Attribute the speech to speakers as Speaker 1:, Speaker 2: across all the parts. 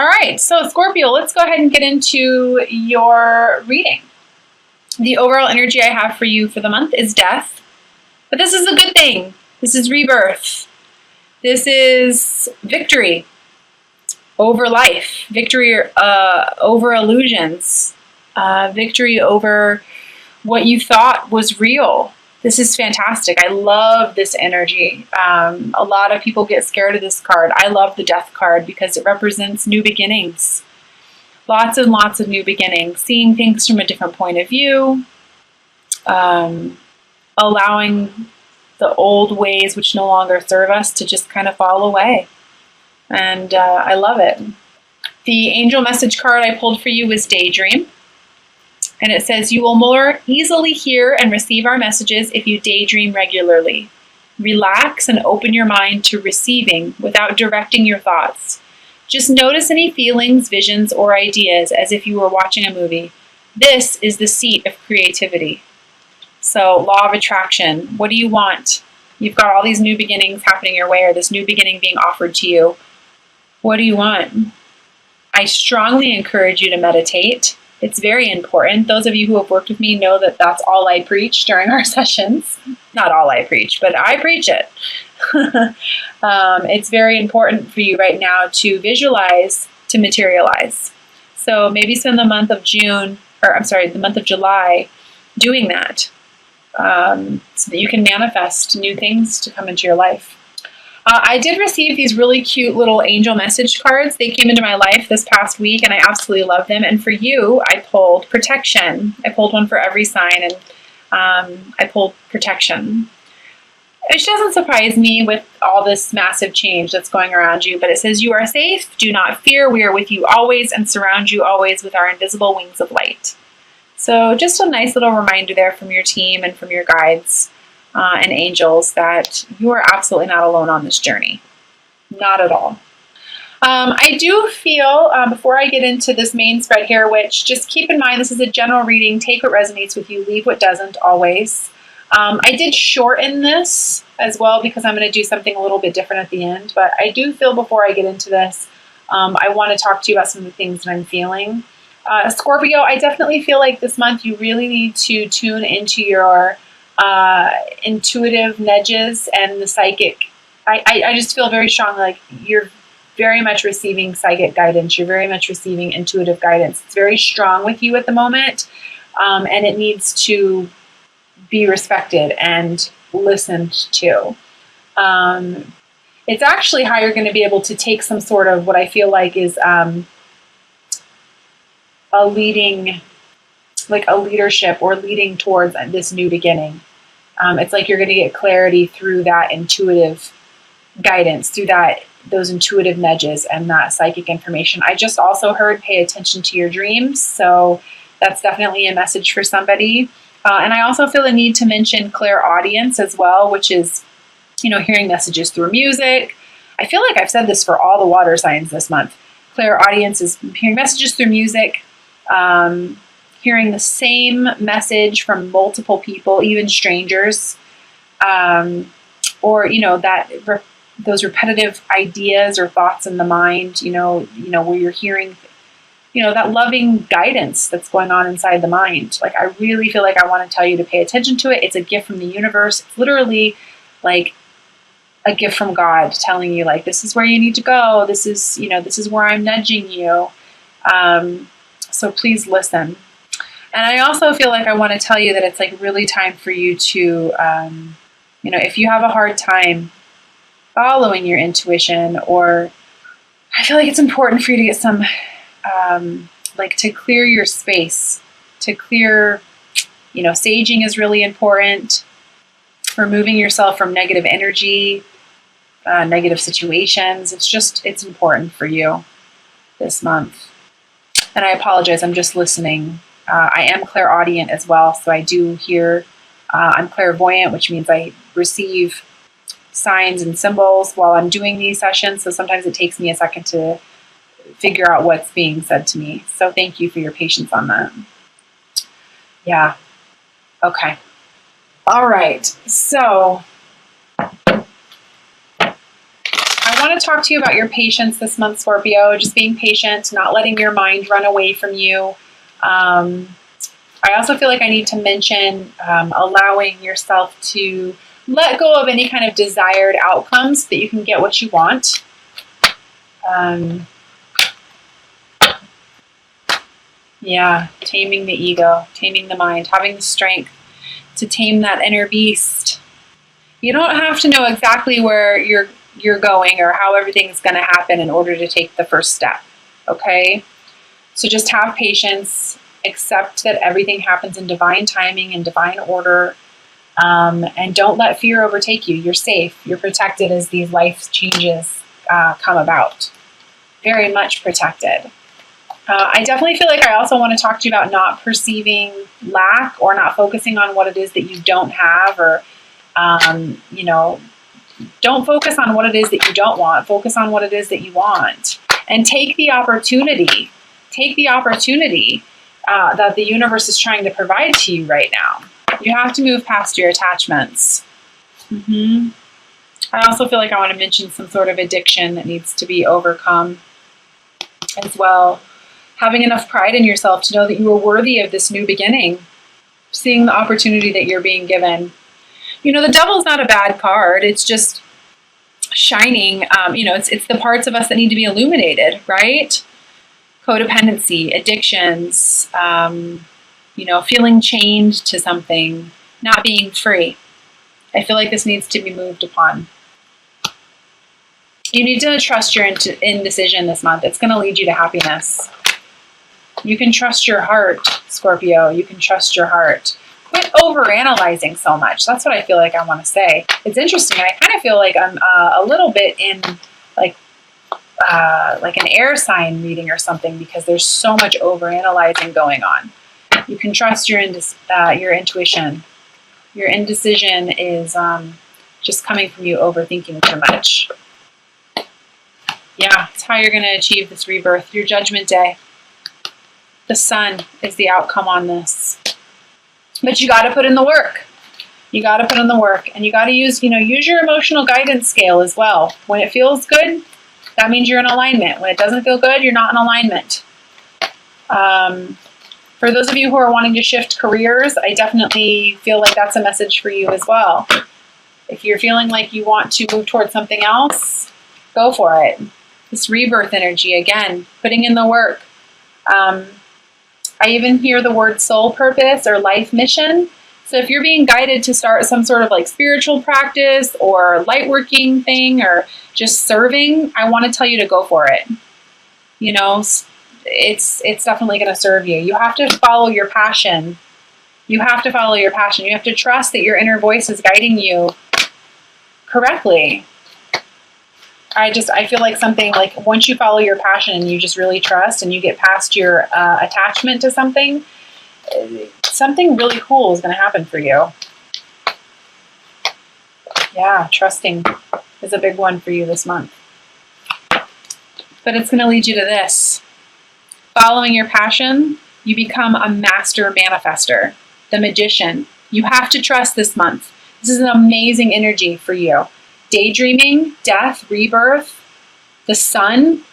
Speaker 1: All right, so Scorpio, let's go ahead and get into your reading. The overall energy I have for you for the month is death, but this is a good thing. This is rebirth. This is victory over life, victory over illusions, victory over what you thought was real. This is fantastic. I love this energy. A lot of people get scared of this card. I love the death card because it represents new beginnings. Lots and lots of new beginnings. Seeing things from a different point of view. Allowing the old ways which no longer serve us to just kind of fall away. And I love it. The angel message card I pulled for you was Daydream. And it says, you will more easily hear and receive our messages if you daydream regularly. Relax and open your mind to receiving without directing your thoughts. Just notice any feelings, visions, or ideas as if you were watching a movie. This is the seat of creativity. So, law of attraction. What do you want? You've got all these new beginnings happening your way, or this new beginning being offered to you. What do you want? I strongly encourage you to meditate. It's very important. Those of you who have worked with me know that that's all I preach during our sessions. Not all I preach, but I preach it. It's very important for you right now to visualize, to materialize. So maybe spend the month of the month of July doing that, so that you can manifest new things to come into your life. I did receive these really cute little angel message cards. They came into my life this past week, and I absolutely love them. And for you, I pulled protection. I pulled one for every sign, and I pulled protection. Which doesn't surprise me with all this massive change that's going around you, but it says, you are safe, do not fear, we are with you always and surround you always with our invisible wings of light. So just a nice little reminder there from your team and from your guides. And angels that you are absolutely not alone on this journey. Not at all. I do feel, before I get into this main spread here, which just keep in mind, this is a general reading. Take what resonates with you, leave what doesn't, always. I did shorten this as well because I'm going to do something a little bit different at the end. But I do feel before I get into this, I want to talk to you about some of the things that I'm feeling. Scorpio, I definitely feel like this month you really need to tune into your intuitive nudges and the psychic. I just feel very strongly like you're very much receiving psychic guidance. You're very much receiving intuitive guidance. It's very strong with you at the moment, and it needs to be respected and listened to. It's actually how you're going to be able to take some sort of what I feel like is a leadership or leading towards this new beginning. It's like you're going to get clarity through that intuitive guidance, through those intuitive nudges and that psychic information. I just also heard pay attention to your dreams. So that's definitely a message for somebody. And I also feel the need to mention clairaudience as well, which is, hearing messages through music. I feel like I've said this for all the water signs this month. Clairaudience is hearing messages through music, hearing the same message from multiple people, even strangers, or those repetitive ideas or thoughts in the mind, where you're hearing, that loving guidance that's going on inside the mind. Like, I really feel like I want to tell you to pay attention to it. It's a gift from the universe. It's literally like a gift from God telling you, like, this is where you need to go. This is where I'm nudging you. So please listen. And I also feel like I want to tell you that it's like really time for you to, if you have a hard time following your intuition, or I feel like it's important for you to get some, to clear your space, to clear, saging is really important. Removing yourself from negative energy, negative situations. It's important for you this month. And I apologize, I'm just listening. I am clairaudient as well, so I do hear, I'm clairvoyant, which means I receive signs and symbols while I'm doing these sessions, so sometimes it takes me a second to figure out what's being said to me. So thank you for your patience on that. Yeah. Okay. All right. So I want want to talk to you about your patience this month, Scorpio. Just being patient, not letting your mind run away from you. I also feel like I need to mention allowing yourself to let go of any kind of desired outcomes so that you can get what you want. Yeah, taming the ego, taming the mind, having the strength to tame that inner beast. You don't have to know exactly where you're going or how everything's going to happen in order to take the first step, okay? So just have patience, accept that everything happens in divine timing and divine order, and don't let fear overtake you. You're safe. You're protected as these life changes come about. Very much protected. I definitely feel like I also want to talk to you about not perceiving lack or not focusing on what it is that you don't have, or, don't focus on what it is that you don't want. Focus on what it is that you want. And take the opportunity. Take the opportunity that the universe is trying to provide to you right now. You have to move past your attachments. I also feel like I want to mention some sort of addiction that needs to be overcome as well. Having enough pride in yourself to know that you are worthy of this new beginning. Seeing the opportunity that you're being given. The devil's not a bad card. It's just shining. It's the parts of us that need to be illuminated, right? Codependency, addictions, feeling chained to something, not being free. I feel like this needs to be moved upon. You need to trust your indecision this month. It's going to lead you to happiness. You can trust your heart, Scorpio. You can trust your heart. Quit overanalyzing so much. That's what I feel like I want to say. It's interesting. I kind of feel like I'm a little bit in like an air sign reading or something, because there's so much overanalyzing going on. You can trust your intuition. Your indecision is just coming from you overthinking too much. Yeah, it's how you're going to achieve this rebirth. Your judgment day. The sun is the outcome on this. But you got to put in the work. You got to put in the work, and you got to use your emotional guidance scale as well. When it feels good, that means you're in alignment. When it doesn't feel good, you're not in alignment. For those of you who are wanting to shift careers, I definitely feel like that's a message for you as well. If you're feeling like you want to move towards something else, go for it. This rebirth energy, again, putting in the work. I even hear the word soul purpose or life mission. So if you're being guided to start some sort of like spiritual practice or light working thing or just serving, I want to tell you to go for it. It's definitely going to serve you. You have to follow your passion. You have to follow your passion. You have to trust that your inner voice is guiding you correctly. I feel like something like once you follow your passion and you just really trust and you get past your attachment to something really cool is going to happen for you. Yeah, trusting is a big one for you this month. But it's going to lead you to this. Following your passion, you become a master manifester, the magician. You have to trust this month. This is an amazing energy for you. Daydreaming, death, rebirth, the sun,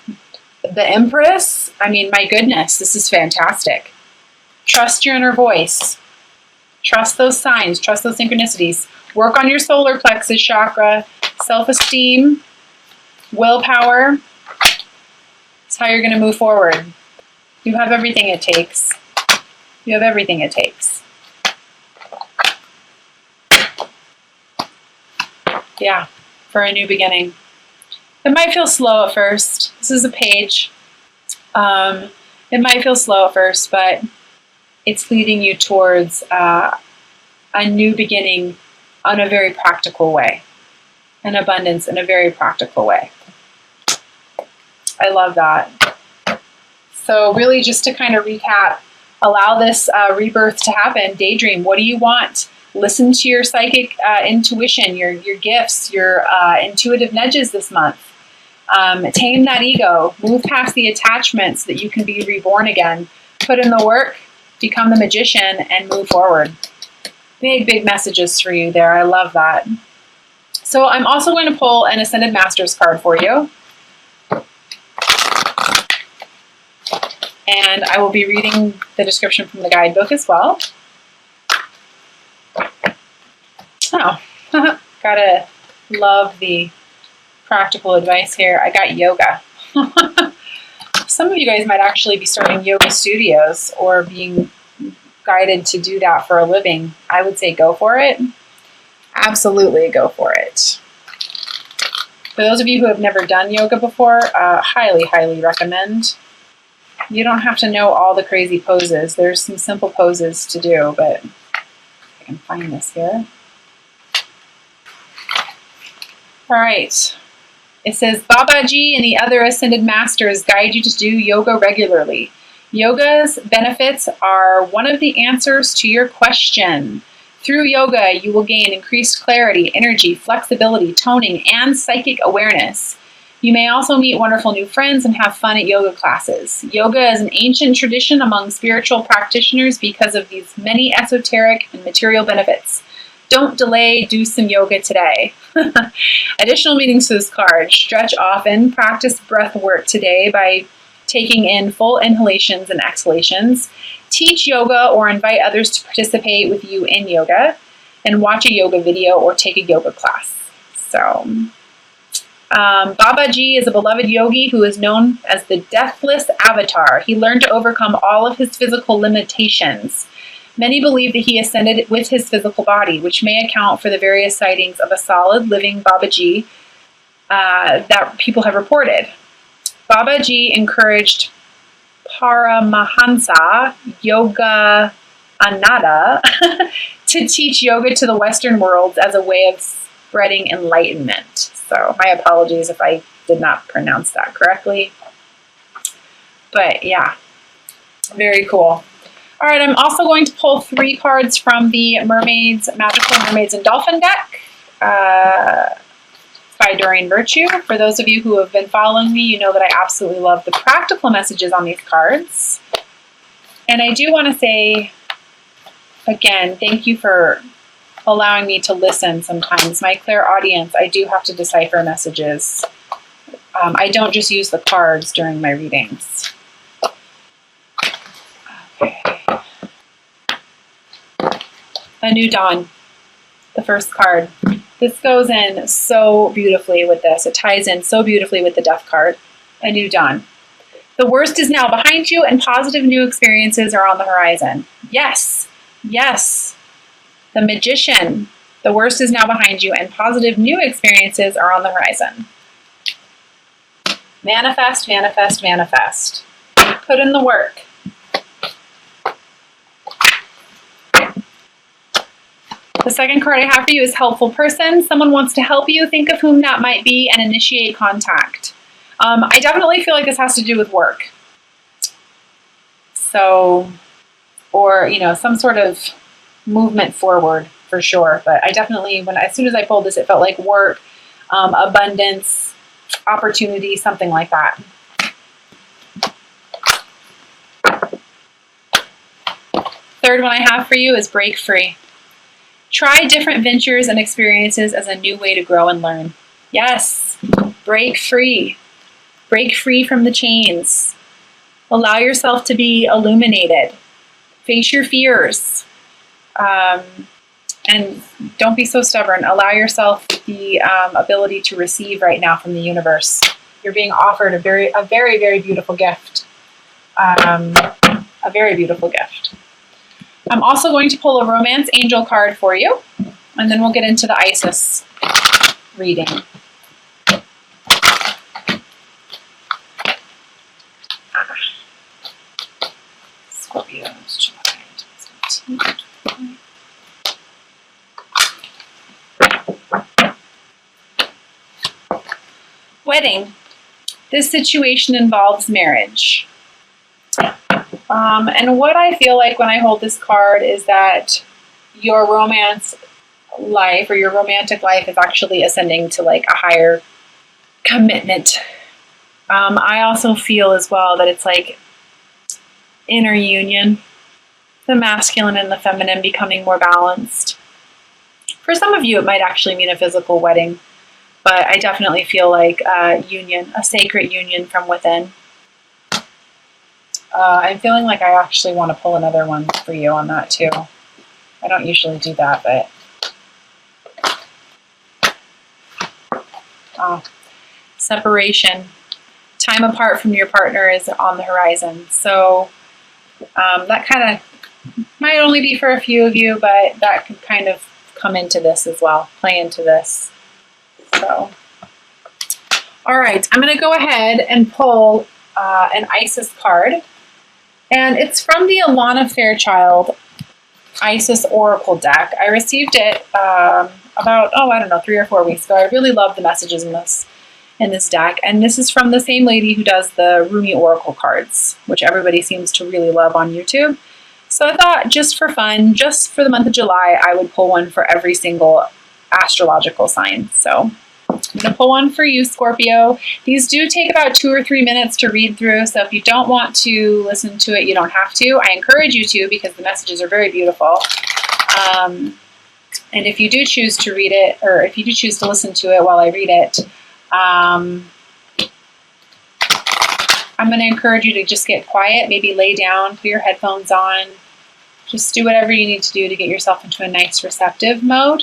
Speaker 1: the Empress. I mean, my goodness, this is fantastic. Trust your inner voice. Trust those signs. Trust those synchronicities. Work on your solar plexus chakra, self-esteem, willpower. It's how you're going to move forward. You have everything it takes. You have everything it takes. Yeah. For a new beginning. It might feel slow at first. This is a page. It might feel slow at first, but it's leading you towards a new beginning in a very practical way. An abundance in a very practical way. I love that. So really just to kind of recap, allow this rebirth to happen. Daydream. What do you want? Listen to your psychic intuition, your gifts, your intuitive nudges this month. Tame that ego. Move past the attachments so that you can be reborn again. Put in the work, become the magician, and move forward. Big, big messages for you there. I love that. So I'm also going to pull an Ascended Masters card for you. And I will be reading the description from the guidebook as well. Oh, gotta love the practical advice here. I got yoga. Some of you guys might actually be starting yoga studios or being guided to do that for a living. I would say go for it. Absolutely go for it. For those of you who have never done yoga before, highly, highly recommend. You don't have to know all the crazy poses. There's some simple poses to do, but I can find this here. All right. It says, Babaji and the other Ascended Masters guide you to do yoga regularly. Yoga's benefits are one of the answers to your question. Through yoga, you will gain increased clarity, energy, flexibility, toning, and psychic awareness. You may also meet wonderful new friends and have fun at yoga classes. Yoga is an ancient tradition among spiritual practitioners because of these many esoteric and material benefits. Don't delay, do some yoga today. Additional meanings for this card. Stretch often, practice breath work today by taking in full inhalations and exhalations. Teach yoga or invite others to participate with you in yoga, and watch a yoga video or take a yoga class. So, Babaji is a beloved yogi who is known as the deathless avatar. He learned to overcome all of his physical limitations. Many believe that he ascended with his physical body, which may account for the various sightings of a solid living Babaji that people have reported. Babaji encouraged Paramahansa Yoga Ananda to teach yoga to the Western world as a way of spreading enlightenment. So my apologies if I did not pronounce that correctly. But yeah, very cool. All right, I'm also going to pull 3 cards from the Magical Mermaids and Dolphin deck by Doreen Virtue. For those of you who have been following me, you know that I absolutely love the practical messages on these cards. And I do want to say, again, thank you for allowing me to listen sometimes. My clairaudience, I do have to decipher messages. I don't just use the cards during my readings. Okay. A New Dawn, the first card. This goes in so beautifully with this. It ties in so beautifully with the Death card. A New Dawn. The worst is now behind you and positive new experiences are on the horizon. Yes, yes. The Magician. The worst is now behind you and positive new experiences are on the horizon. Manifest, manifest, manifest. Put in the work. The second card I have for you is Helpful Person. Someone wants to help you. Think of whom that might be and initiate contact. I definitely feel like this has to do with work. So, or, some sort of movement forward for sure. But I definitely, as soon as I pulled this, it felt like work, abundance, opportunity, something like that. Third one I have for you is Break Free. Try different ventures and experiences as a new way to grow and learn. Yes, break free. Break free from the chains. Allow yourself to be illuminated. Face your fears. And don't be so stubborn. Allow yourself the ability to receive right now from the universe. You're being offered a very, very beautiful gift. A very beautiful gift. I'm also going to pull a Romance Angel card for you, and then we'll get into the Isis reading. Scorpio, July 2017. Wedding. This situation involves marriage. And what I feel like when I hold this card is that your romance life or your romantic life is actually ascending to like a higher commitment. I also feel as well that it's like inner union, the masculine and the feminine becoming more balanced. For some of you, it might actually mean a physical wedding, but I definitely feel like a union, a sacred union from within. I'm feeling like I actually want to pull another one for you on that too. I don't usually do that, but separation, time apart from your partner is on the horizon. So that kind of might only be for a few of you, but that could kind of come into this as well, play into this. So, all right, I'm going to go ahead and pull an Isis card. And it's from the Alana Fairchild Isis Oracle deck. I received it about, I don't know, 3 or 4 weeks ago. I really love the messages in this deck. And this is from the same lady who does the Rumi Oracle cards, which everybody seems to really love on YouTube. So I thought, just for fun, just for the month of July, I would pull one for every single astrological sign. So I'm going to pull one for you, Scorpio. These do take about 2 or 3 minutes to read through, so if you don't want to listen to it, you don't have to. I encourage you to, because the messages are very beautiful. And if you do choose to read it, or if you do choose to listen to it while I read it, I'm going to encourage you to just get quiet, maybe lay down, put your headphones on, just do whatever you need to do to get yourself into a nice receptive mode.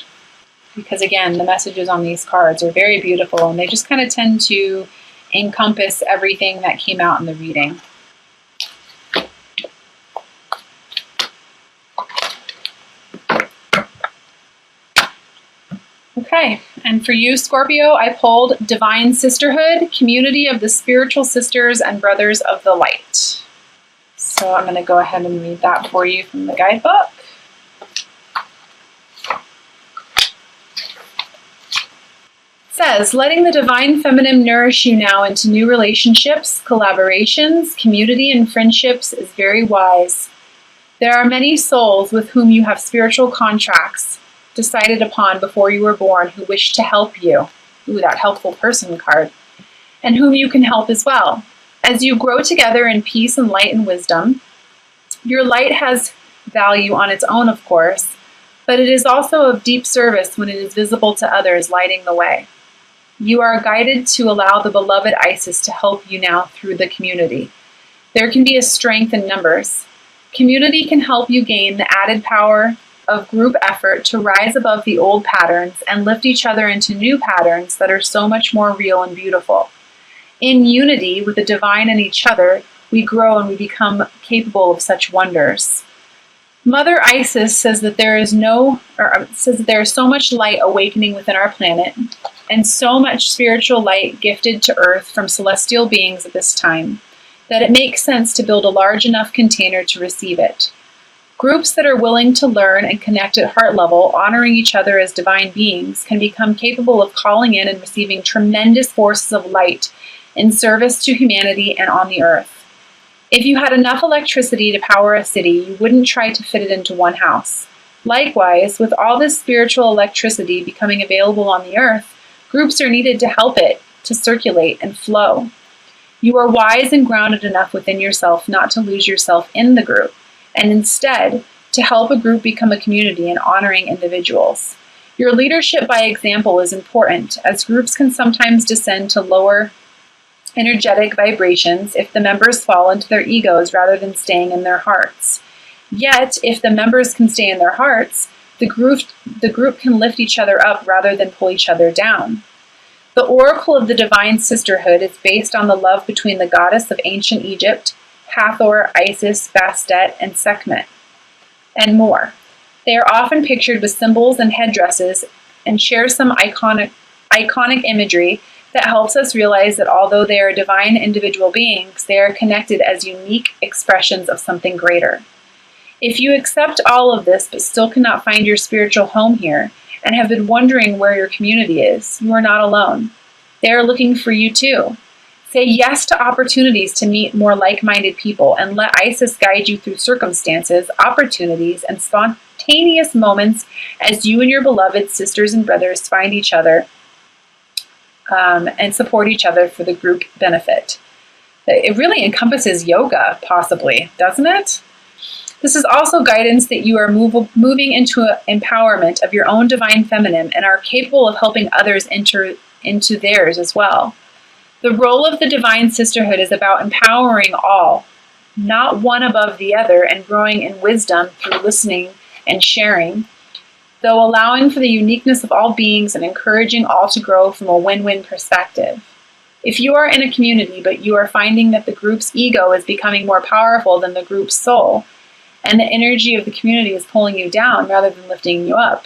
Speaker 1: Because again, the messages on these cards are very beautiful, and they just kind of tend to encompass everything that came out in the reading. Okay, and for you, Scorpio, I pulled Divine Sisterhood, Community of the Spiritual Sisters and Brothers of the Light. So I'm going to go ahead and read that for you from the guidebook. Says, letting the divine feminine nourish you now into new relationships, collaborations, community, and friendships is very wise. There are many souls with whom you have spiritual contracts decided upon before you were born who wish to help you. Ooh, that helpful person card. And whom you can help as well. As you grow together in peace and light and wisdom, your light has value on its own, of course, but it is also of deep service when it is visible to others, lighting the way. You are guided to allow the beloved Isis to help you now through the community. There can be a strength in numbers. Community can help you gain the added power of group effort to rise above the old patterns and lift each other into new patterns that are so much more real and beautiful. In unity with the divine and each other, we grow and we become capable of such wonders. Mother Isis says that there is so much light awakening within our planet, and so much spiritual light gifted to Earth from celestial beings at this time, that it makes sense to build a large enough container to receive it. Groups that are willing to learn and connect at heart level, honoring each other as divine beings, can become capable of calling in and receiving tremendous forces of light in service to humanity and on the Earth. If you had enough electricity to power a city, you wouldn't try to fit it into one house. Likewise, with all this spiritual electricity becoming available on the Earth, groups are needed to help it to circulate and flow. You are wise and grounded enough within yourself not to lose yourself in the group, and instead to help a group become a community and honoring individuals. Your leadership by example is important, as groups can sometimes descend to lower energetic vibrations if the members fall into their egos rather than staying in their hearts. Yet, if the members can stay in their hearts, the group can lift each other up rather than pull each other down. The Oracle of the Divine Sisterhood is based on the love between the goddess of ancient Egypt, Hathor, Isis, Bastet, and Sekhmet, and more. They are often pictured with symbols and headdresses and share some iconic imagery that helps us realize that although they are divine individual beings, they are connected as unique expressions of something greater. If you accept all of this but still cannot find your spiritual home here and have been wondering where your community is, you are not alone. They are looking for you too. Say yes to opportunities to meet more like-minded people and let Isis guide you through circumstances, opportunities, and spontaneous moments as you and your beloved sisters and brothers find each other and support each other for the group benefit. It really encompasses yoga, possibly, doesn't it? This is also guidance that you are moving into empowerment of your own divine feminine and are capable of helping others enter into theirs as well. The role of the divine sisterhood is about empowering all, not one above the other, and growing in wisdom through listening and sharing, though allowing for the uniqueness of all beings and encouraging all to grow from a win-win perspective. If you are in a community but you are finding that the group's ego is becoming more powerful than the group's soul, and the energy of the community is pulling you down rather than lifting you up,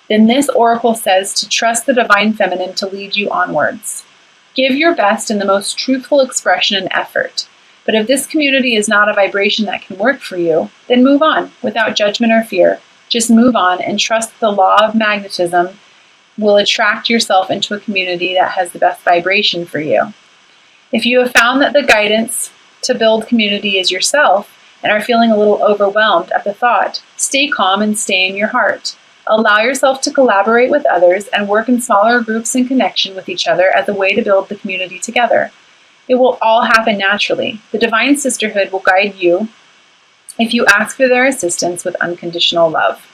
Speaker 1: then this oracle says to trust the divine feminine to lead you onwards. Give your best in the most truthful expression and effort. But if this community is not a vibration that can work for you, then move on without judgment or fear. Just move on and trust that the law of magnetism will attract yourself into a community that has the best vibration for you. If you have found that the guidance to build community is yourself and are feeling a little overwhelmed at the thought, stay calm and stay in your heart. Allow yourself to collaborate with others and work in smaller groups in connection with each other as a way to build the community together. It will all happen naturally. The divine sisterhood will guide you if you ask for their assistance with unconditional love.